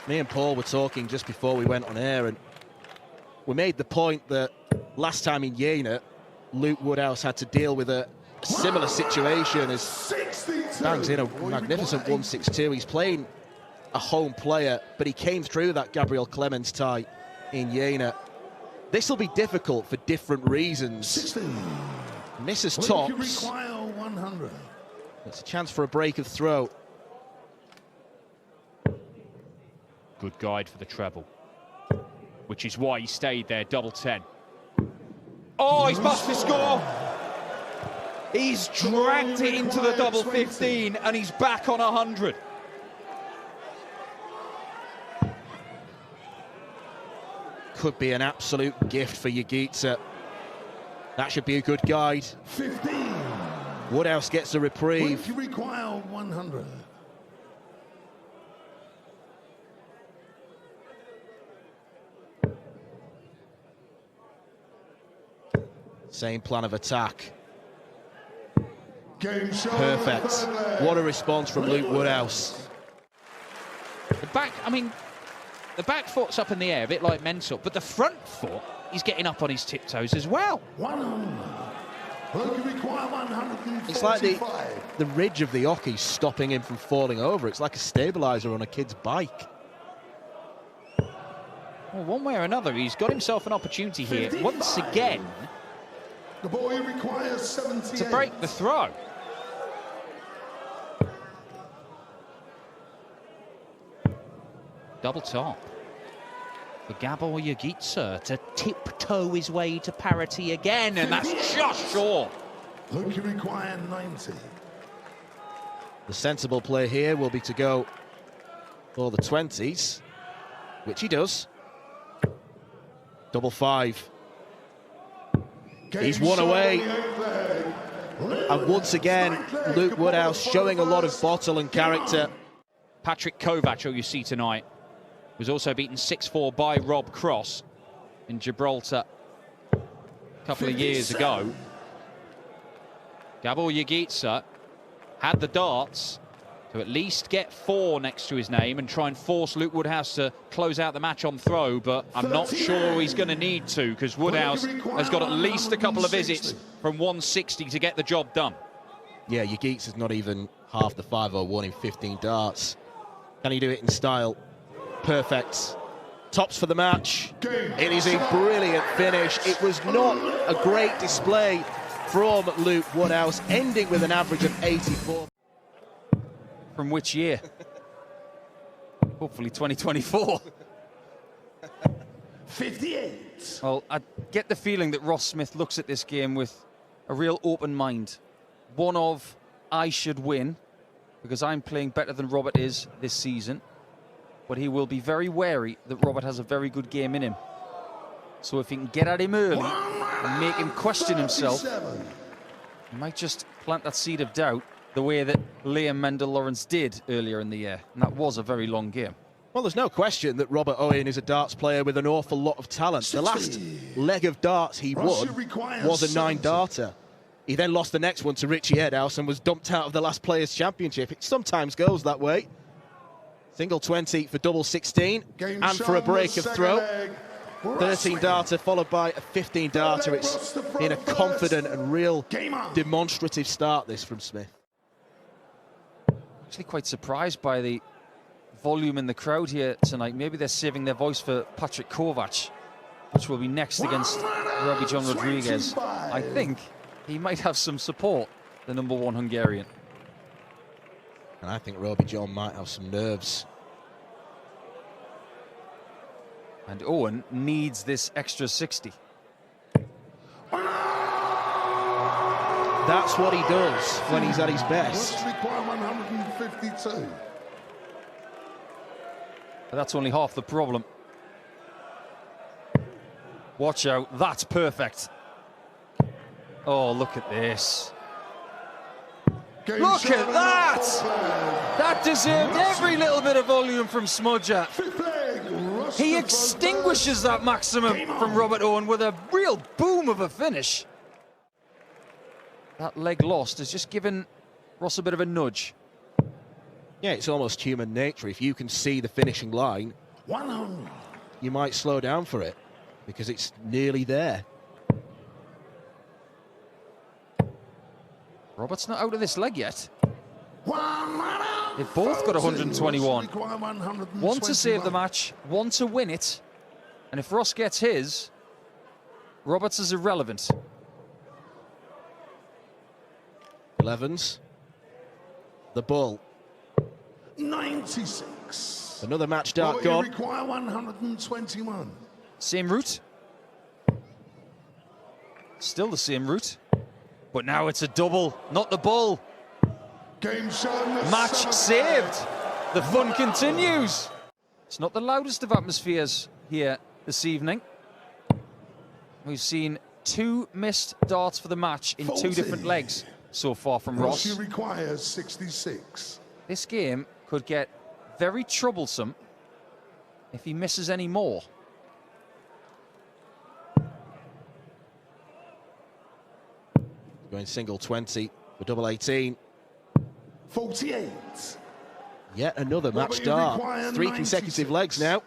Me and Paul were talking just before we went on air, and we made the point that last time in Jena, Luke Woodhouse had to deal with a similar situation as bangs in a magnificent 162. He's playing a home player, but he came through that Gabriel Clemens tie in Jena. This will be difficult for different reasons. 16. Misses tops. It's a chance for a break of throw. Good guide for the treble, which is why he stayed there, double 10. Oh, he's must to score. He's dragged it into the double 15 and he's back on 100. Could be an absolute gift for Yagitsa. That should be a good guide. 15. Woodhouse gets a reprieve. You require 100. Same plan of attack. Perfect. What a response from Luke Woodhouse. The back foot's up in the air, a bit like Mental, but the front foot, he's getting up on his tiptoes as well. 100. You require 145. It's like the ridge of the hockey's stopping him from falling over. It's like a stabilizer on a kid's bike. Well, one way or another, he's got himself an opportunity here, once again, the boy requires 78. to break the throw. Double top for Gabor Yagitsa to tiptoe his way to parity again, and that's just short. Look, you require 90. The sensible play here will be to go for the 20s, which he does. Double 5. He's one away. And once again, Luke Woodhouse showing a lot of bottle and character. Patrick Kovac, who you see tonight, was also beaten 6-4 by Rob Cross in Gibraltar a couple of years ago. Gabor Yagitsa had the darts to at least get 4 next to his name and try and force Luke Woodhouse to close out the match on throw, but I'm not sure he's going to need to, because Woodhouse has got at least a couple of visits from 160 to get the job done. Yeah, Yagitsa's not even half the 501 in 15 darts. Can he do it in style? Perfect. Tops for the match. It is a brilliant finish. It was not a great display from Luke Woodhouse, ending with an average of 84. From which year? Hopefully 2024. 58. Well, I get the feeling that Ross Smith looks at this game with a real open mind. One of, I should win, because I'm playing better than Robert is this season. But he will be very wary that Robert has a very good game in him. So if he can get at him early and make him question himself, he might just plant that seed of doubt the way that Liam Mendel-Lawrence did earlier in the year. And that was a very long game. Well, there's no question that Robert Owen is a darts player with an awful lot of talent. The last leg of darts he won was a 9-darter. He then lost the next one to Richie Edhouse and was dumped out of the last Players' Championship. It sometimes goes that way. Single 20 for double 16, and for a break of throw. 13-darter followed by a 15-darter. It's been a confident and real demonstrative start, this, from Smith. Actually quite surprised by the volume in the crowd here tonight. Maybe they're saving their voice for Patrick Kovac, which will be next against Robbie John Rodriguez. I think he might have some support, the #1 Hungarian. And I think Robbie John might have some nerves. And Owen needs this extra 60. That's what he does when he's at his best. Require 152. But that's only half the problem. Watch out, that's perfect. Oh, look at this. Look at that! That deserved every little bit of volume from Smudger. He extinguishes that maximum from Robert Owen with a real boom of a finish. That leg lost has just given Ross a bit of a nudge. Yeah, it's almost human nature. If you can see the finishing line, 100. you might slow down for it because it's nearly there. Robert's not out of this leg yet. 100. They've both got 121. Require 121. One to save the match, one to win it. And if Ross gets his, Roberts is irrelevant. 11s. The bull. 96. Another match dart Well, you gone. require 121. Same route. Still the same route. But now it's a double, not the bull. Game shown. Match saved. The fun continues. It's not the loudest of atmospheres here this evening. We've seen 2 missed darts for the match in 2 different legs so far from Ross. Ross requires 66. This game could get very troublesome if he misses any more. Going single 20 for double 18. 48. Yet another Well, match but you dart. require 3 consecutive legs now.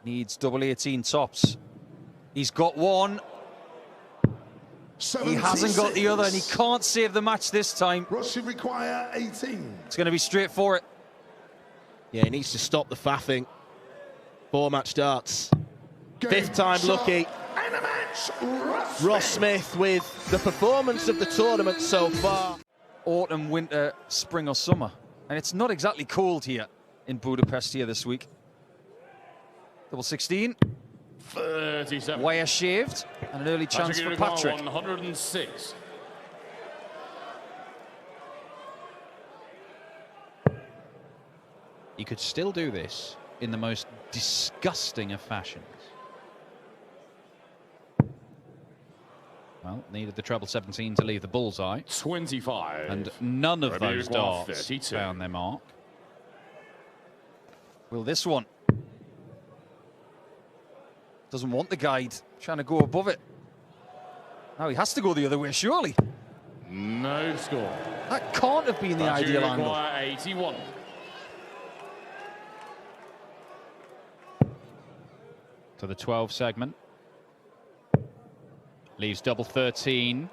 Needs double 18 tops. He's got one. He hasn't got the other, and he can't save the match this time. Ross should require 18. It's going to be straight for it. Yeah, he needs to stop the faffing. 4 match darts. Game 5th time shot. lucky. And a match. Ross Smith with the performance of the tournament so far. Autumn, winter, spring or summer. And it's not exactly cold here in Budapest here this week. Double 16. 37. Wire shaved. And an early chance for Patrick. 106. He could still do this in the most disgusting of fashions. Well, needed the treble 17 to leave the bullseye. 25. And none of Ready to those go off darts 32. found their mark. Will this one? Doesn't want the guide. Trying to go above it. Now he has to go the other way, surely. No score. That can't have been the ideal angle. Require 81. To the 12 segment. Leaves double 13.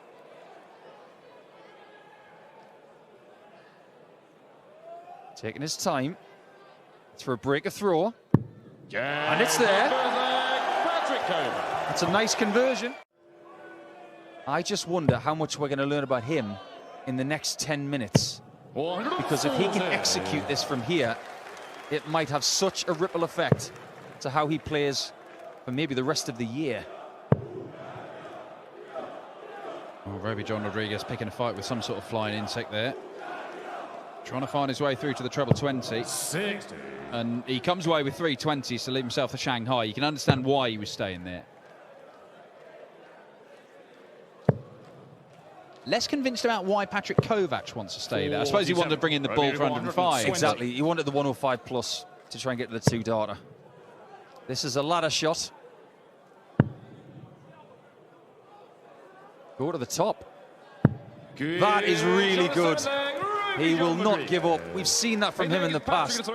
Taking his time. It's for a breaker throw. Yeah. And it's there. Patrick Kovac. It's a nice conversion. I just wonder how much we're going to learn about him in the next 10 minutes. Because if he can execute this from here, it might have such a ripple effect to how he plays for maybe the rest of the year. Well, Roby John Rodriguez picking a fight with some sort of flying insect there. Trying to find his way through to the treble 20. 60. And he comes away with 320s to leave himself the Shanghai. You can understand why he was staying there. Less convinced about why Patrick Kovac wants to stay there. I suppose he wanted to bring in the bull for 105. Exactly. He wanted the 105 plus to try and get to the 2-darter. This is a ladder shot. Go to the top. Good. That is really good. Ruby He will John not Rodriguez. give up. We've seen that from him in the past.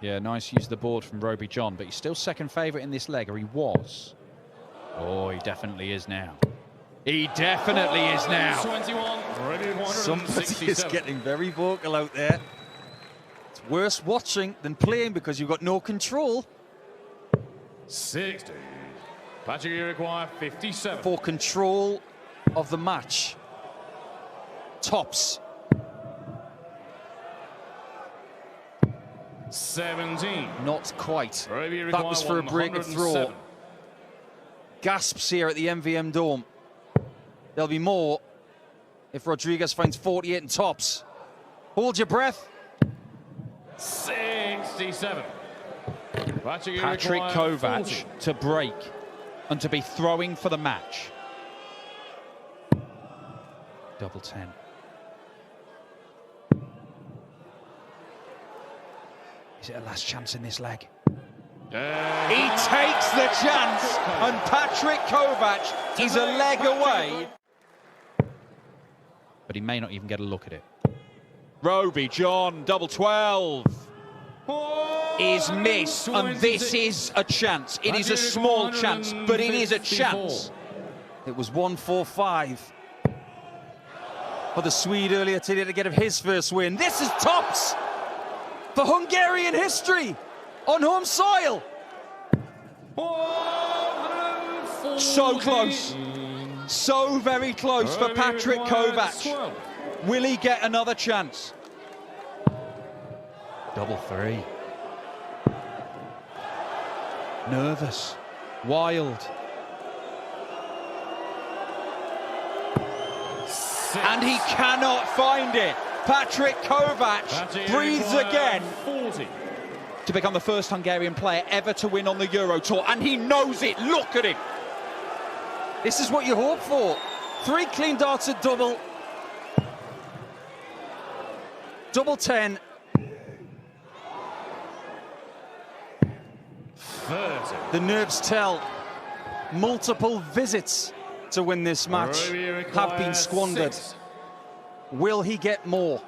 Yeah, nice use of the board from Roby John, but he's still second favourite in this leg, or he was. Oh, he definitely is now. He definitely is now. 21. Ready to Somebody is 167. getting very vocal out there. It's worse watching than playing because you've got no control. 60. Patrick, you require 57. For control of the match. Tops. 17. Not quite. Roby That require was for a breaker throw. 107. Gasps here at the MVM Dome. There'll be more if Rodriguez finds 48 and tops. Hold your breath. 67. Patrick Kovac 40. to break and to be throwing for the match. Double 10. Is it a last chance in this leg? He takes the chance, and Patrick Kovac is a leg away. But but he may not even get a look at it. Roby John, double 12. Is missed, and this is a chance. It is a small chance, but it is a chance. It was 1-4-5 for the Swede earlier today to get his first win. This is tops for Hungarian history on home soil. So close. So very close for Patrick Kovac. Will he get another chance? Double 3. Nervous. Wild. And he cannot find it. Patrick Kovac breathes again to become the first Hungarian player ever to win on the Euro Tour, and he knows it. Look at him. This is what you hope for. 3 clean darts at double. Double 10. 30. The nerves tell. Multiple visits to win this match have been squandered. 6. Will he get more?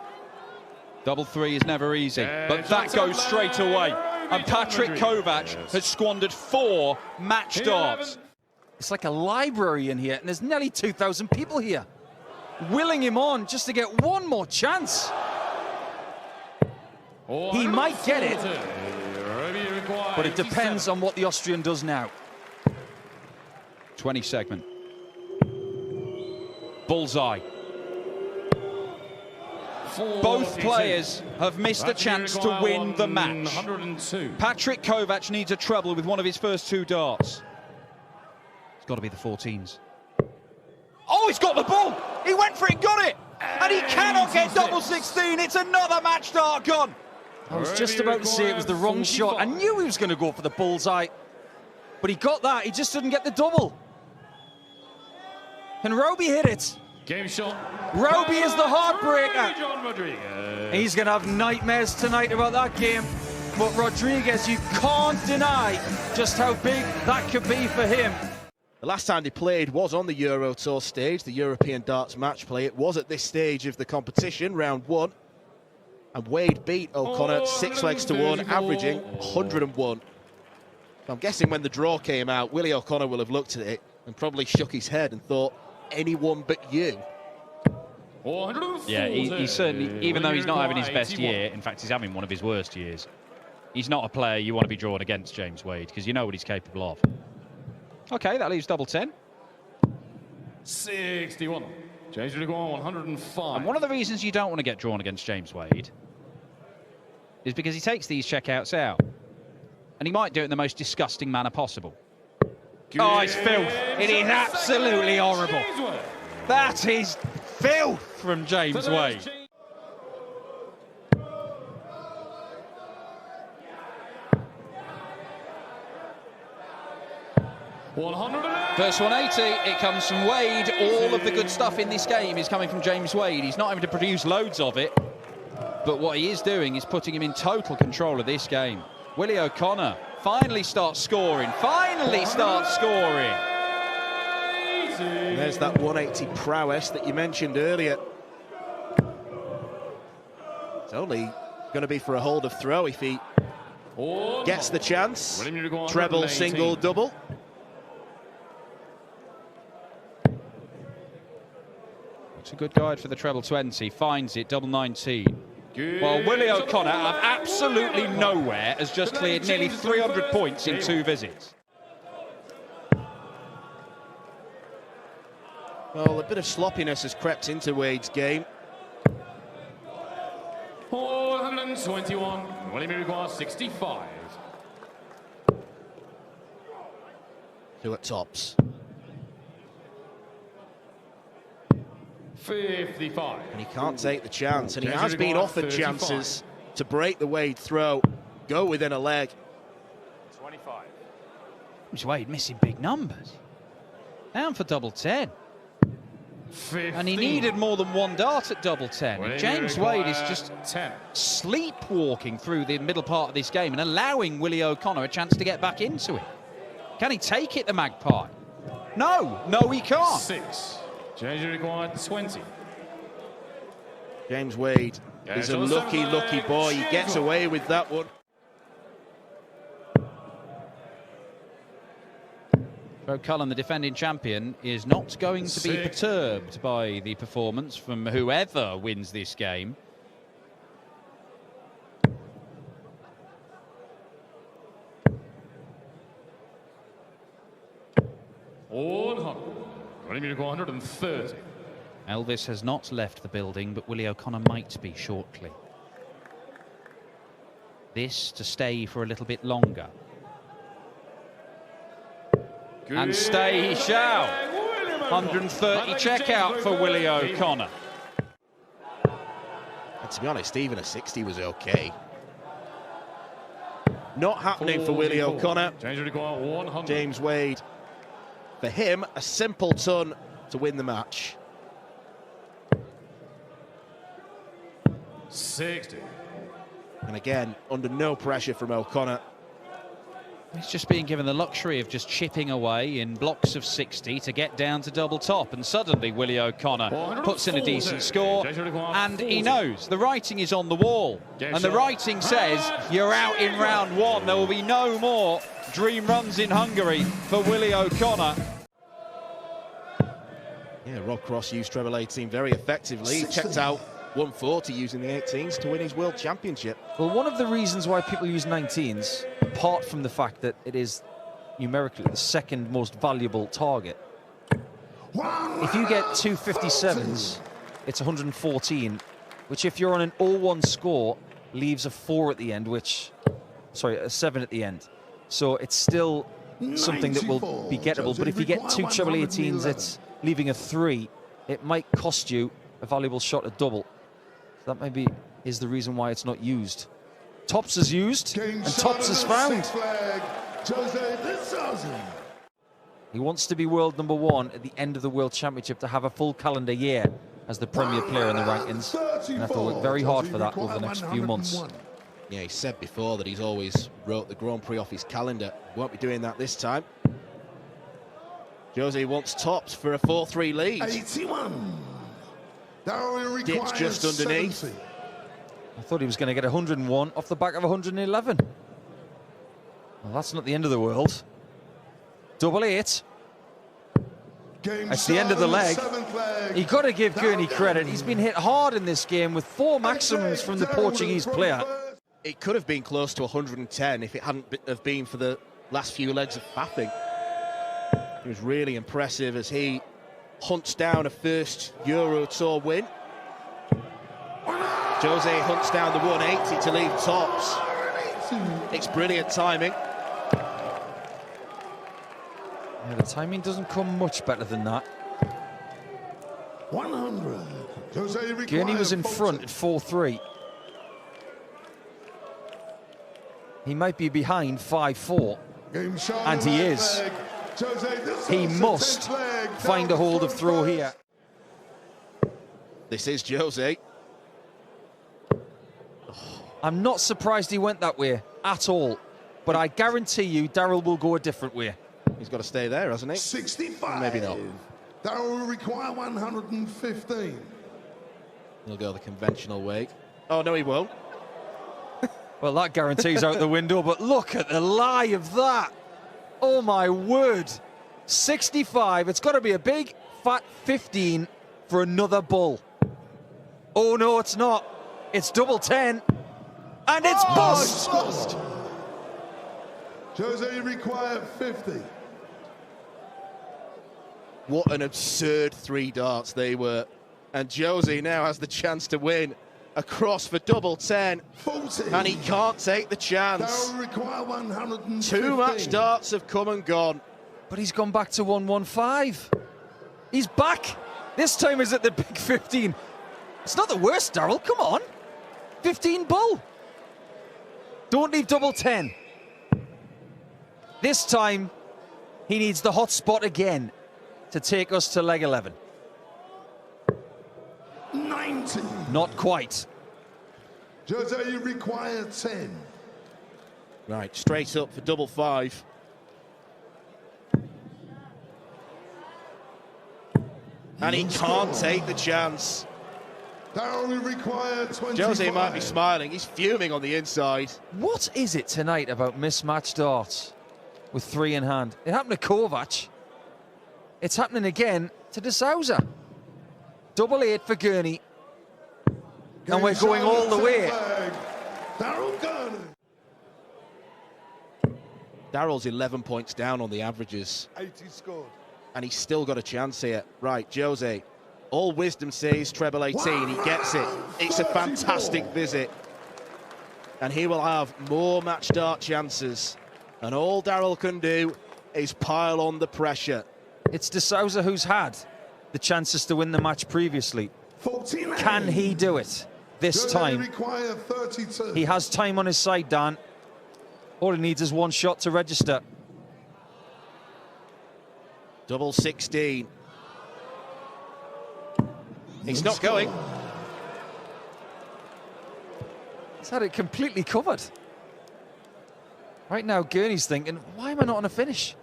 Double 3 is never easy, but that goes straight away. And Patrick Kovac has squandered 4 match darts. It's like a library in here, and there's nearly 2,000 people here, willing him on just to get one more chance. He might get it, but it depends on what the Austrian does now. 20 segment. Bullseye. Both players have missed a chance to win the match. 102. Patrick Kovac needs a treble with one of his first 2 darts. It's got to be the 14s. Oh, he's got the ball! He went for it, got it! And he cannot get double 16. It's another match dart gone. I was just about to say it was the wrong shot. I knew he was going to go for the bullseye, but he got that. He just didn't get the double. Can Roby hit it? Game shot. Roby is the heartbreaker. John Rodriguez. He's going to have nightmares tonight about that game. But Rodriguez, you can't deny just how big that could be for him. The last time they played was on the Euro Tour stage, the European Darts Match Play. It was at this stage of the competition, round 1. And Wade beat O'Connor 6 legs to 1, averaging 101. I'm guessing when the draw came out, Willie O'Connor will have looked at it and probably shook his head and thought, anyone but you. Yeah, he certainly, even though he's not having his best year, in fact, he's having one of his worst years. He's not a player you want to be drawn against, James Wade, because you know what he's capable of. Okay, that leaves double 10. 61. James Rodriguez 105. And one of the reasons you don't want to get drawn against James Wade is because he takes these checkouts out. And he might do it in the most disgusting manner possible. Oh, it's filth. It is absolutely horrible. That is filth from James Wade. First 180, it comes from Wade. All of the good stuff in this game is coming from James Wade. He's not having to produce loads of it, but what he is doing is putting him in total control of this game. Willie O'Connor finally starts scoring. Finally starts scoring. And there's that 180 prowess that you mentioned earlier. It's only going to be for a hold of throw if he gets the chance. Treble, single, double. It's a good guide for the treble 20. Finds it, double 19. Well, Willie O'Connor, out of absolutely nowhere, has just cleared nearly 300 points in 2 visits. Well, a bit of sloppiness has crept into Wade's game. 421. Willie Rodriguez 65. 2 at tops. 55. And he can't take the chance, and he has been offered chances to break the Wade throw, go within a leg. 25. James Wade missing big numbers. Down for double 10. 15. And he needed more than 1 dart at double 10. And James Wade is just 10. sleepwalking through the middle part of this game and allowing Willie O'Connor a chance to get back into it. Can he take it, the Magpie? No, he can't. 6. James required 20. James Wade is a lucky boy. He gets away with that one. Joe Cullen, the defending champion, is not going to be perturbed by the performance from whoever wins this game. Running 130. Elvis has not left the building, but Willie O'Connor might be shortly. This to stay for a little bit longer. And stay he shall. 130 checkout for Willie O'Connor. And to be honest, even a 60 was okay. Not happening for Willie O'Connor. James Wade. For him, a simple ton to win the match. 60. And again, under no pressure from O'Connor. He's just being given the luxury of just chipping away in blocks of 60 to get down to double top, and suddenly Willie O'Connor puts in a decent score, and he knows the writing is on the wall, and the writing says you're out in round one. There will be no more dream runs in Hungary for Willie O'Connor. Yeah, Rob Cross used treble 18 very effectively. He checked out 140 using the 18s to win his World Championship. Well, one of the reasons why people use 19s, apart from the fact that it is numerically the second most valuable target, if you get two 57s, it's 114, which if you're on an 0-1 score, leaves a 4 at the end, sorry, a 7 at the end. So it's still something that will be gettable. But if you get two treble 18s, it's leaving a 3. It might cost you a valuable shot at double. So that maybe is the reason why it's not used. Tops is used, and Tops is found. He wants to be world #1 at the end of the World Championship, to have a full calendar year as the premier player in the rankings. And have to work very hard for that over the next few months. Yeah, he said before that he's always wrote the Grand Prix off his calendar. Won't be doing that this time. Jose wants Tops for a 4-3 lead. 81. Dips just underneath. 70. I thought he was going to get 101 off the back of 111. Well, that's not the end of the world. Double 8. It's the end of the leg. You've got to give Gurney credit. He's been hit hard in this game with 4 maximums from the Portuguese player. It could have been close to 110 if it hadn't have been for the last few legs of faffing. It was really impressive as he hunts down a first Euro Tour win. Jose hunts down the 180 to leave Tops. It's brilliant timing. Yeah, the timing doesn't come much better than that. 100. Gurney was in front at 4-3. He might be behind 5-4. And he is. He must find a hold of throw here. This is Jose. I'm not surprised he went that way at all, but I guarantee you Darrell will go a different way. He's got to stay there, hasn't he? 65. Maybe not. Darrell will require 115. He'll go the conventional way. Oh, no, he won't. Well, that guarantee's out the window, but look at the lie of that. Oh, my word. 65. It's got to be a big, fat 15 for another bull. Oh, no, it's not. It's double 10. And it's bust. Jose required 50. What an absurd 3 darts they were. And Jose now has the chance to win across for double 10. 40. And he can't take the chance. Darrell require 115. 2 match darts have come and gone. But he's gone back to 115. He's back. This time is at the big 15. It's not the worst, Darrell. Come on. 15 bull. Don't leave double 10. This time, he needs the hot spot again to take us to leg 11. 90. Not quite. Jose, you require 10. Right, straight up for double 5. And he can't take the chance. Darrell, you require 25. Jose might be smiling. He's fuming on the inside. What is it tonight about mismatched darts with 3 in hand? It happened to Kovac. It's happening again to De Souza. Double 8 for Gurney. And we're going all the way. Darrell Gurney. Darrell's 11 points down on the averages. 80 scored. And he's still got a chance here. Right, Jose. All wisdom says treble 18. He gets it. It's a fantastic visit. And he will have more match dart chances. And all Darrell can do is pile on the pressure. It's De Souza who's had the chances to win the match previously. 49. Can he do it this Jose time? require 32. He has time on his side, Dan. All he needs is one shot to register. Double 16. He's not going. He's had it completely covered. Right now, Gurney's thinking, why am I not on a finish?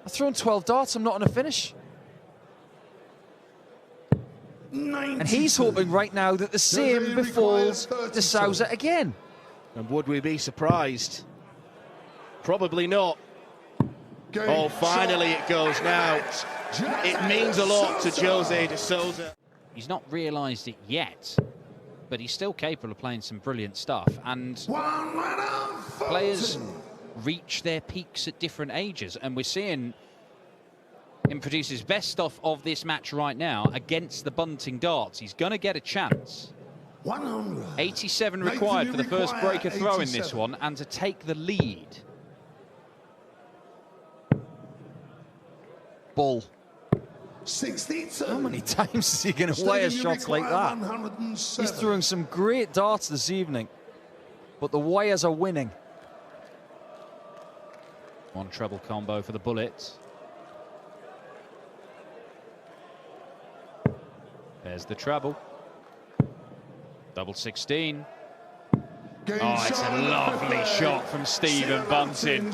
I've thrown 12 darts, I'm not on a finish. 90. And he's hoping right now that the same Jose befalls requires De Souza again. And would we be surprised? Probably not. Oh, finally it goes now. It means a lot to Jose De Souza. He's not realised it yet, but he's still capable of playing some brilliant stuff. And players reach their peaks at different ages, and we're seeing him produce his best stuff of this match right now against the Bunting darts. He's going to get a chance. 100. 87 required for the first breaker throw in this one, and to take the lead. Bull. 62. How many times is he going to wire shots like that? He's throwing some great darts this evening, but the wires are winning. One treble combo for the Bullets. There's the treble. Double 16. Oh, it's a lovely shot from Stephen Bunting.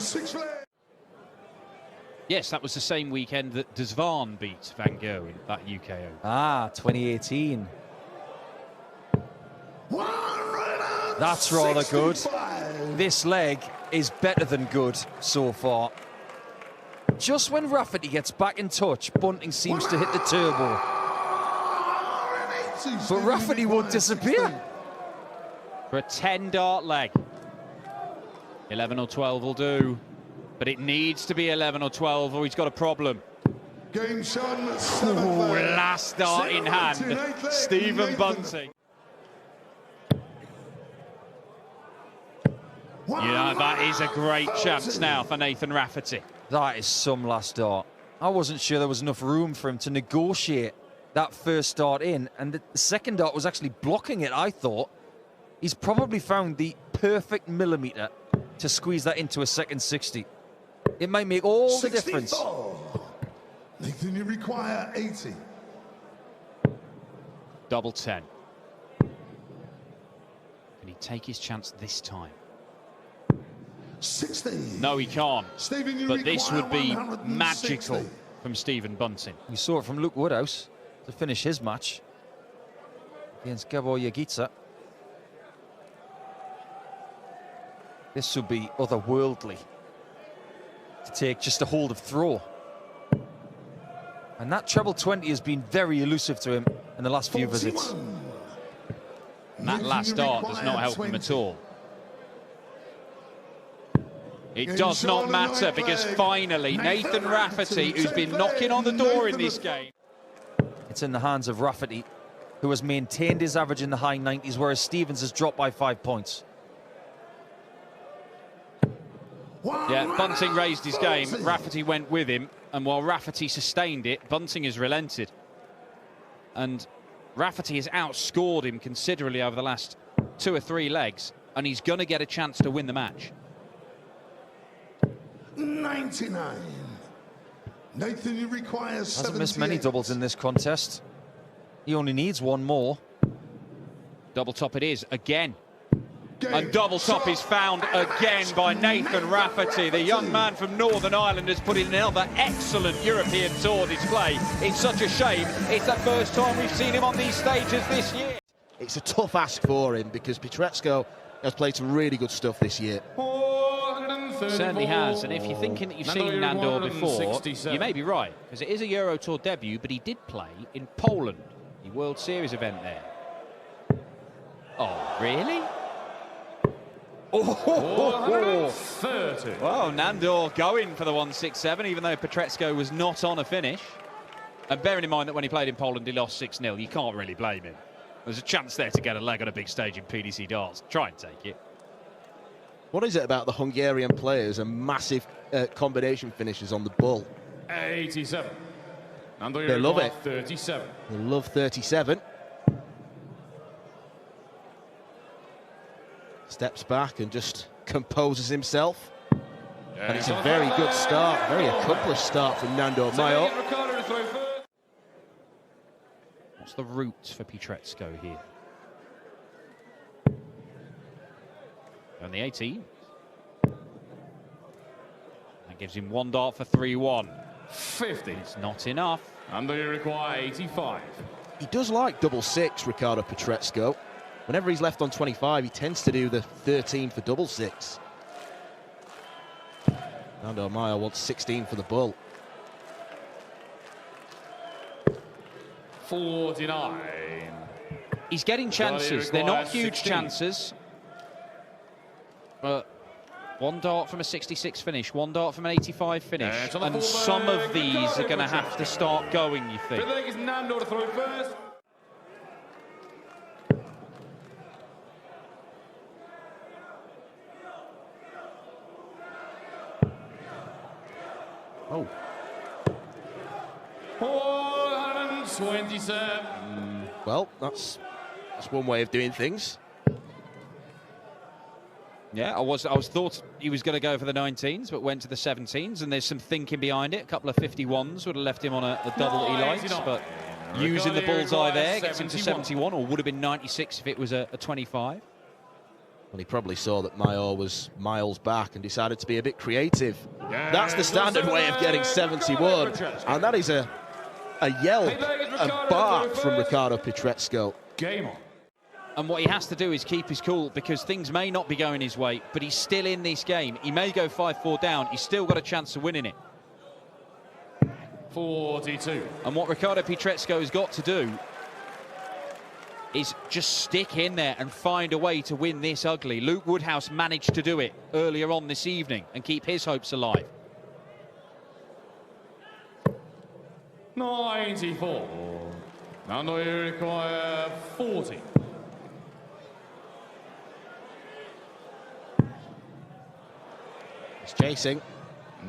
Yes, that was the same weekend that Desvan beat Van Gogh in that UK Open. Ah, 2018. That's rather good. This leg is better than good so far. Just when Rafferty gets back in touch, Bunting seems to hit the turbo. But Rafferty won't disappear. For a 10-dart leg. 11 or 12 will do. But it needs to be 11 or 12 or he's got a problem. Game shown. Ooh, last dart in hand. Stephen Bunting. You know, that is a great chance now for Nathan Rafferty. That is some last dart. I wasn't sure there was enough room for him to negotiate that first dart in, and the second dart was actually blocking it, I thought. He's probably found the perfect millimetre to squeeze that into a second 60. It might make all the difference. Nathan, you require 80. Double 10. Can he take his chance this time? 60. No, he can't. Stephen, you But this would be 160. magical from Stephen Bunting. We saw it from Luke Woodhouse to finish his match against Gabor Yagica. This would be otherworldly to take just a hold of throw. And that treble 20 has been very elusive to him in the last few visits. And that last dart does not help him at all. It does not matter because finally Nathan Rafferty, who's been knocking on the door in this game. It's in the hands of Rafferty, who has maintained his average in the high 90s, whereas Stevens has dropped by 5 points. Yeah, Bunting raised his game, Rafferty went with him, and while Rafferty sustained it, Bunting has relented. And Rafferty has outscored him considerably over the last 2 or 3 legs, and he's going to get a chance to win the match. 99. Nathan, you require 78. Hasn't missed many doubles in this contest. He only needs one more. Double top it is, again. And double top is found again by Nathan Rafferty. The young man from Northern Ireland has put in another excellent European Tour display. It's such a shame. It's the first time we've seen him on these stages this year. it's a tough ask for him because Pietreczko has played some really good stuff this year. Certainly has, and if you're thinking that you've seen Nandor before, you may be right, because it is a Euro Tour debut, but he did play in Poland, the World Series event there. Oh, really? Oh, 30. Well, Nandor going for the 167, even though Pietreczko was not on a finish. And bearing in mind that when he played in Poland, he lost 6-0, you can't really blame him. There's a chance there to get a leg on a big stage in PDC darts. Try and take it. What is it about the Hungarian players and massive combination finishes on the bull? 87. They love it. 37. They love 37. Steps back and just composes himself. And it's a very good start, very accomplished start from Nandor Mayo. What's the route for Pietreczko here? On the 18. That gives him 1 dart for 3-1. 50. It's not enough. And they require 85. He does like double six, Ricardo Pietreczko. Whenever he's left on 25, he tends to do the 13 for double six. Nandor Mayo wants 16 for the bull. 49. He's getting chances. They're not huge 16. chances. But 1 dart from a 66 finish, 1 dart from an 85 finish. And some of these are going to have to start going, you think. Is Nandor to throw first. Oh. 427. Well, that's one way of doing things. Yeah, I was thought he was going to go for the 19s, but went to the 17s, and there's some thinking behind it. A couple of 51s would have left him on a double he likes, but using the bullseye there gets him to 71, or would have been 96 if it was a 25. Well, he probably saw that Mayo was miles back and decided to be a bit creative. That's the standard way of getting 71, and that is a yelp, a bark from Ricardo Pietreczko. Game on. And what he has to do is keep his cool, because things may not be going his way, but he's still in this game. He may go 5-4 down. He's still got a chance of winning it. 42. And what Ricardo Pietreczko has got to do is just stick in there and find a way to win this ugly. Luke Woodhouse managed to do it earlier on this evening and keep his hopes alive. 94. Now you require 40. He's chasing,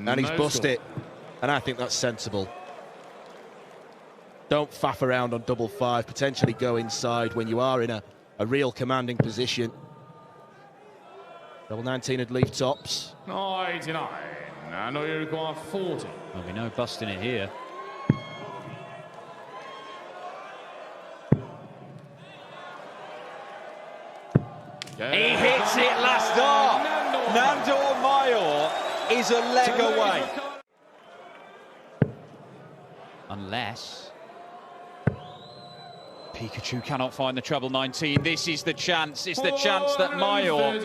and he's bust it. And I think that's sensible. Don't faff around on double five, potentially go inside when you are in a real commanding position. Double 19 would leave tops. 99. Now you require 40. There'll be no busting it here. He hits it last dart. Nandor Mayo is a leg away. Unless Pikachu cannot find the treble 19. This is the chance. It's the chance that Mayo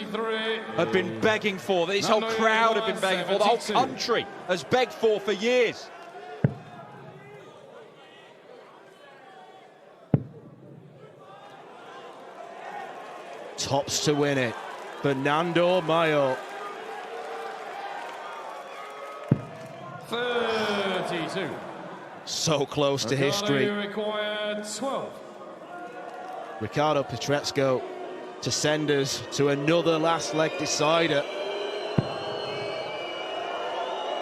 had been begging for, that this whole crowd had been begging for, the whole country has begged for years. Tops to win it for Nandor Mayo. 32. So close to history. You require 12. Ricardo Pietreczko to send us to another last leg decider.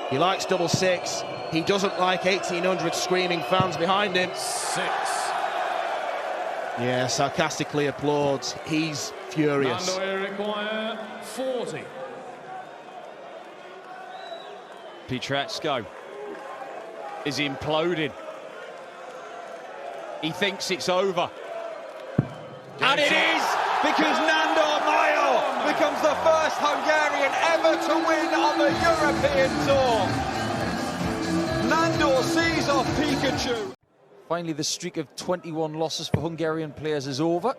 He likes double six. He doesn't like 1,800 screaming fans behind him. 6. Yeah, sarcastically applauds. He's furious. Now you require 40. Pietreczko is imploding. He thinks it's over. And it is, because Nandor Mayo becomes the first Hungarian ever to win on the European Tour. Nandor sees off Pikachu. Finally, the streak of 21 losses for Hungarian players is over.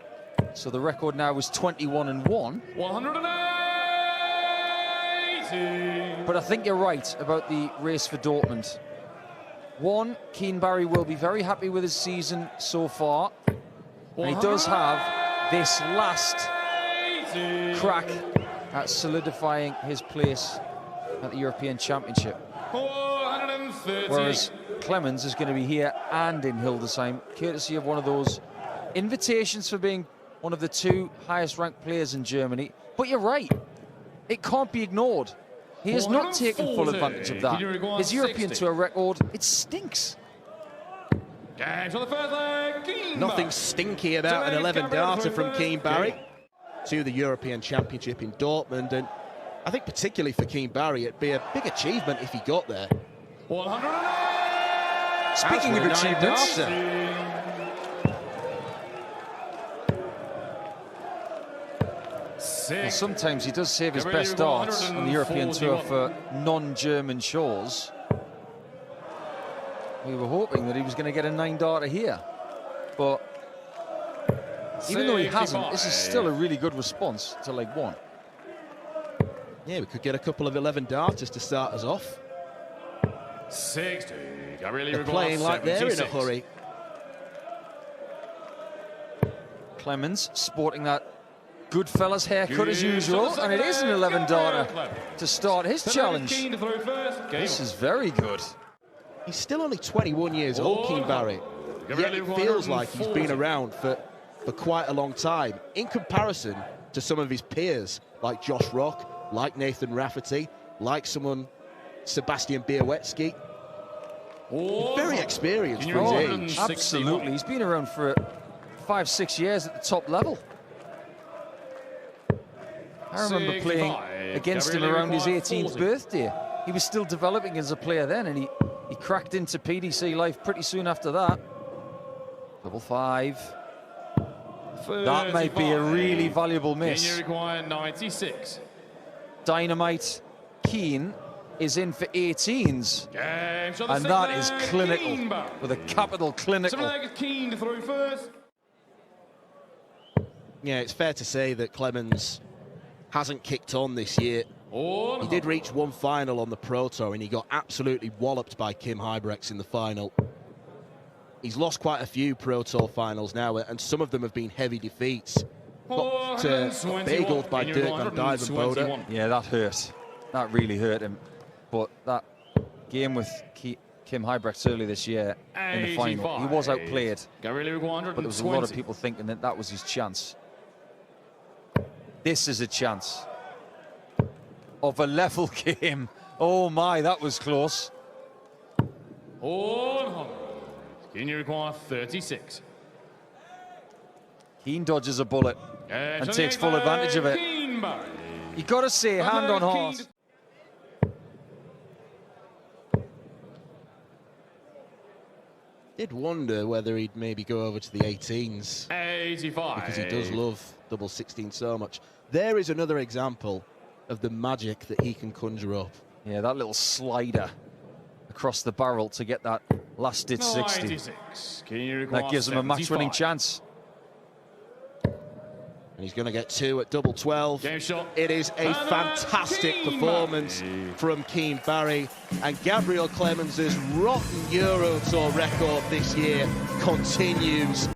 So the record now is 21-1. 180. But I think you're right about the race for Dortmund. One, Keane Barry will be very happy with his season so far. And he does have this last crack at solidifying his place at the European Championship. 430. Whereas Clemens is going to be here and in Hildesheim, courtesy of one of those invitations for being one of the 2 highest ranked players in Germany. But you're right, it can't be ignored. He has not taken full advantage of that. His European Tour record, it stinks. Games on the first leg, Keane Nothing Barry. stinky about an 11 darter from Keane Barry to the European Championship in Dortmund, and I think particularly for Keane Barry it'd be a big achievement if he got there. 100. Speaking of That's a 9 achievements, darter. well, sometimes he does save his best darts on the European Tour for non-German shores. We were hoping that he was going to get a 9 darter here, but even though he hasn't, this is still a really good response to leg 1. Yeah, we could get a couple of 11 darters to start us off. 60. They're playing like they're in a hurry. Clemens sporting that Goodfellas haircut as usual, and it is an 11 darter to start his challenge. This is very good. He's still only 21 years old, Keane Barry, yet it feels like he's been around for quite a long time, in comparison to some of his peers, like Josh Rock, like Nathan Rafferty, like Sebastian Białecki. Very experienced for his age. Absolutely, he's been around for 5-6 years at the top level. I remember playing against him around his 18th birthday. He was still developing as a player then, and he cracked into PDC life pretty soon after that. 5-5. That might be a really valuable miss. 96. Dynamite Keane is in for 18s, and that is clinical, with a capital clinical. Keane to throw first. Yeah, it's fair to say that Clemens hasn't kicked on this year. He did reach one final on the Pro Tour, and he got absolutely walloped by Kim Huybrechts in the final. He's lost quite a few Pro Tour finals now, and some of them have been heavy defeats. Got bageled by Dirk van Dijvenbode. Yeah, that hurt. That really hurt him. But that game with Kim Huybrechts earlier this year in the final, he was outplayed. But there was a lot of people thinking that that was his chance. This is a chance of a level game. Oh my, that was close. 100. Keane, you require 36. Keane dodges a bullet and takes full advantage of it. You got to say, hand on heart. Did wonder whether he'd maybe go over to the 18s. 85. Because he does love double 16 so much. There is another example of the magic that he can conjure up. Yeah, that little slider across the barrel to get that last ditch 60. 96. That gives him a match-winning chance. And he's going to get 2 at double 12. Game shot. It is a fantastic performance from Keane Barry. And Gabriel Clemens' rotten Euro Tour record this year continues.